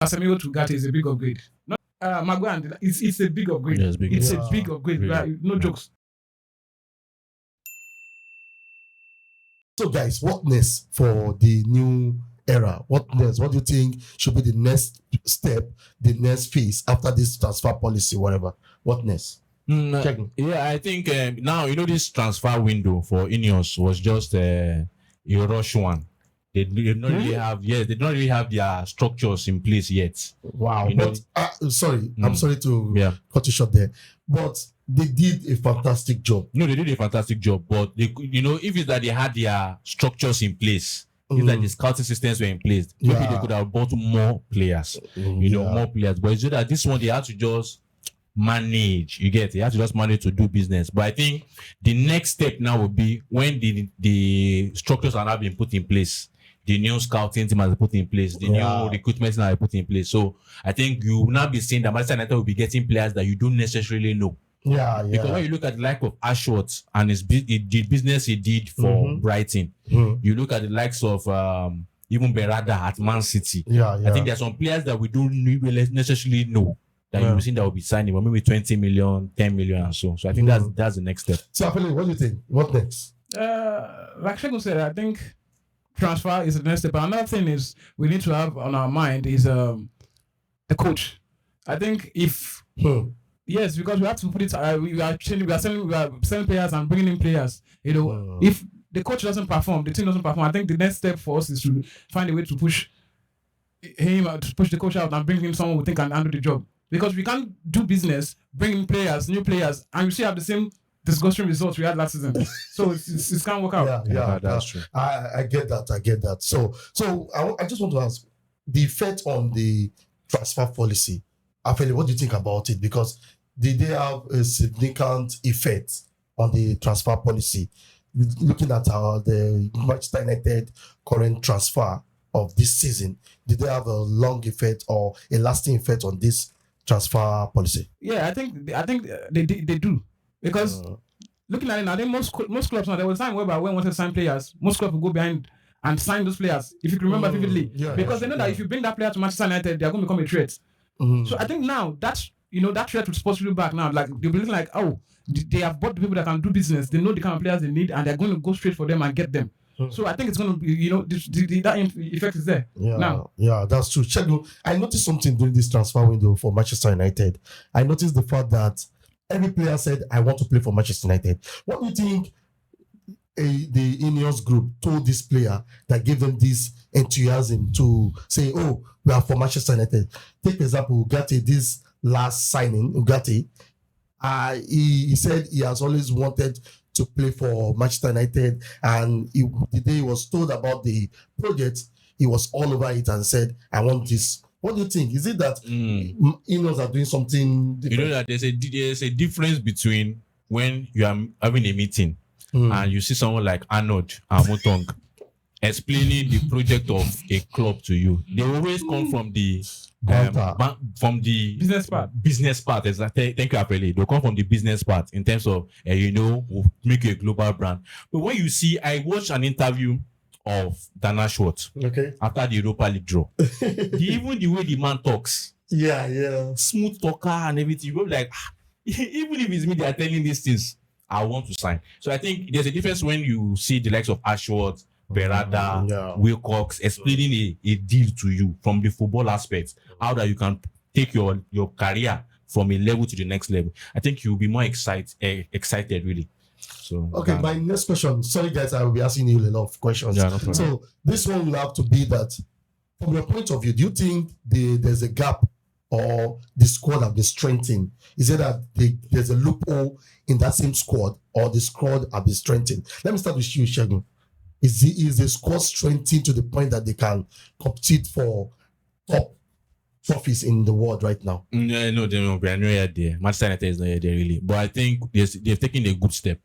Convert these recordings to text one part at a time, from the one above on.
Casemiro to Ugarte is a big upgrade. Not Maguire, it's a big upgrade. Yeah, it's a big upgrade. Really. Right? No jokes. So, guys, what next for the new era? What next? What do you think should be the next step, the next phase after this transfer policy, whatever? What next? Yeah, I think now this transfer window for INEOS was just a rush one. They did not really have they don't really have their structures in place yet. Wow. But I'm sorry to cut you short there. But they did a fantastic job. No, they did a fantastic job. But they, if it's that they had their structures in place, if that the scouting systems were in place, maybe they could have bought more players. More players. But it's just that this one they had to just manage. They have to just manage to do business. But I think the next step now would be when the structures are now being put in place. The new scouting team has been put in place. The new recruitment team has been put in place. So I think you will now be seeing that Manchester United will be getting players that you don't necessarily know. Because when you look at the like of Ashworth and the business he did for Brighton, you look at the likes of even Berrada at Man City. I think there are some players that we don't really necessarily know that you will see that will be signing, but maybe 20 million, 10 million and so. So I think that's the next step. So what do you think? What next? Like Shegun said, I think transfer is the next step. But another thing is we need to have on our mind is the coach. I think if yes, because we have to put it. We are selling players and bringing in players. If the coach doesn't perform, the team doesn't perform. I think the next step for us is to find a way to push the coach out and bring in someone who think can handle the job. Because we can't do business, bring in players, new players, and we still have the same disgusting results we had last season. So it can't work out. Yeah, that's true. I get that. So I just want to ask the effect on the transfer policy. Afeli, what do you think about it? Because did they have a significant effect on the transfer policy? Looking at the Manchester United current transfer of this season, did they have a long effect or a lasting effect on this transfer policy? Yeah, I think they do. Because looking at it now, I think most clubs now, there was a time whereby when wanted to sign players, most clubs will go behind and sign those players, if you can remember vividly. Because they know that if you bring that player to Manchester United, they are going to become a threat. So I think now that's that threat will possibly back now. Like they'll be looking like, they have bought the people that can do business. They know the kind of players they need, and they're going to go straight for them and get them. So I think it's going to be, that effect is there now. Yeah, that's true. Shegun, I noticed something during this transfer window for Manchester United. I noticed the fact that every player said, I want to play for Manchester United. What do you think the INEOS group told this player that gave them this enthusiasm to say, we are for Manchester United? Take for example, Ugarte, this last signing, Ugarte, he said he has always wanted to play for Manchester United, and the day he was told about the project, he was all over it and said, I want this. What do you think? Is it that INEOS are doing something different? That there's a difference between when you are having a meeting and you see someone like Arnold Amotong explaining the project of a club to you. They always come from the business part. Exactly. Thank you, Apele. They'll come from the business part in terms of we'll make you a global brand. But when you see, I watched an interview of Dan Ashworth after the Europa League draw. Even the way the man talks, smooth talker and everything, you go like, even if it's me, they are telling these things, I want to sign. So I think there's a difference when you see the likes of Ashworth, Berrada, Wilcox explaining a deal to you from the football aspect, how that you can take your career from a level to the next level. I think you'll be more excited really. So my next question. Sorry guys, I will be asking you a lot of questions. No problem. So this one will have to be that, from your point of view, do you think there's a gap or the squad have been strengthened? Is it that there's a loophole in that same squad, or the squad have been strengthened? Let me start with you, Shegun. Is the squad strengthened to the point that they can compete for top trophies in the world right now? No, they're not yet there. Manchester United is not yet there really. But I think they've taken a good step.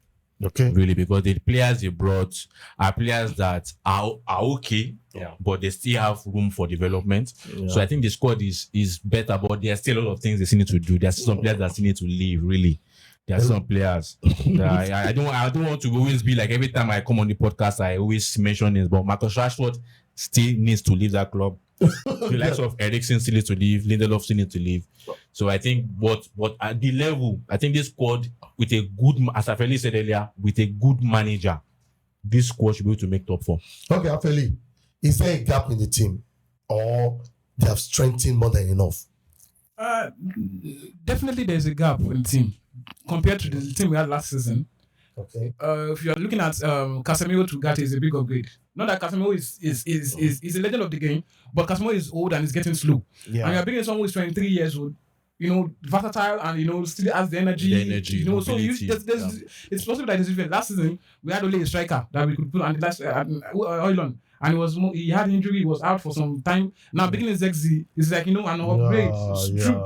Really, because the players they brought are players that are okay, but they still have room for development. So I think the squad is better, but there are still a lot of things they still need to do. There are still some players that still need to leave, really. There are some players. I don't want to always be like, every time I come on the podcast, I always mention this, but Marcus Rashford still needs to leave that club. The likes of Eriksen still need to leave, Lindelof still need to leave. So I think, but at the level, I think this squad with a good, as Afeli said earlier, with a good manager, this squad should be able to make top 4. Okay, Afeli, is there a gap in the team, or they have strengthened more than enough? Definitely, there's a gap in the team compared to the team we had last season. Okay. If you are looking at Casemiro to Ugarte, is a big upgrade. Not that Casemiro is a legend of the game, but Casemiro is old and is getting slow. Yeah. And you are bringing someone who is 23 years old, versatile and still has the energy. So it's possible that it's different. Last season we had only a striker that we could put on the last Højlund. And he had injury, he was out for some time. Now beginning Zirkzee is like an upgrade.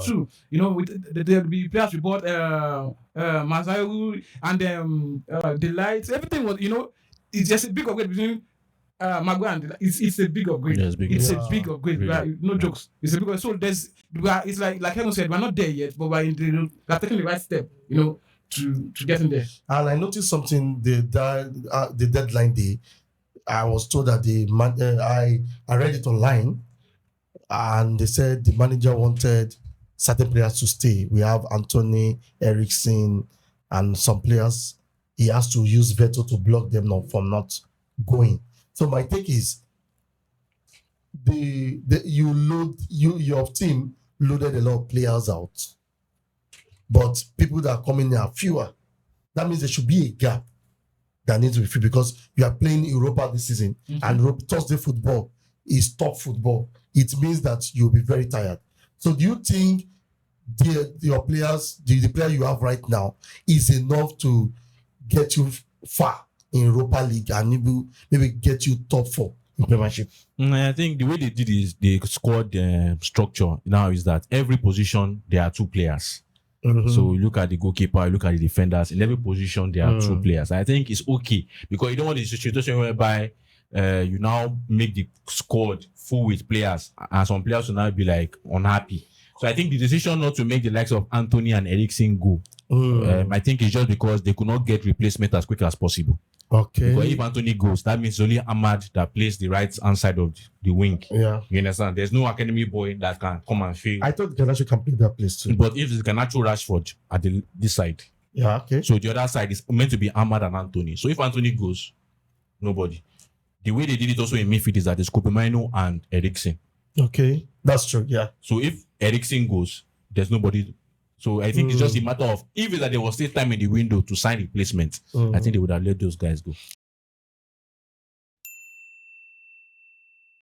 True. With the players we bought Mazraoui and the lights, everything was it's just a big upgrade between Maguire and it's a big upgrade. Yes, a big upgrade. Really? No jokes. It's a big upgrade. So it's like everyone said, we're not there yet, but we're taking the right step, to get in there. And I noticed something the deadline day. I was told that I read it online, and they said the manager wanted certain players to stay. We have Anthony, Eriksen, and some players. He has to use veto to block them from not going. So my take is, your team loaded a lot of players out, but people that are coming in are fewer. That means there should be a gap that needs to be filled, because you are playing Europa this season, and Thursday football is top football. It means that you'll be very tired. So do you think your players, the player you have right now, is enough to get you far in Europa League and maybe get you top 4 in Premiership? I think the way they did is the squad structure now is that every position there are 2 players. So you look at the goalkeeper, you look at the defenders. In every position, there are 2 players. I think it's okay, because you don't want the situation whereby you now make the squad full with players, and some players will now be like unhappy. So I think the decision not to make the likes of Anthony and Eriksen go, I think it's just because they could not get replacement as quick as possible. Okay. Because if Anthony goes, that means only Ahmad that plays the right hand side of the wing. Yeah. You understand? There's no academy boy that can come and fill. I thought Garnacho can play that place too. But if it's Garnacho Rashford at this side. Yeah, okay. So the other side is meant to be Ahmad and Anthony. So if Anthony goes, nobody. The way they did it also in midfield is that it's Koopemanu and Eriksen. Okay. That's true, yeah. So if Eriksen goes, there's nobody. So I think it's just a matter of, if it's that there was still time in the window to sign replacement, I think they would have let those guys go.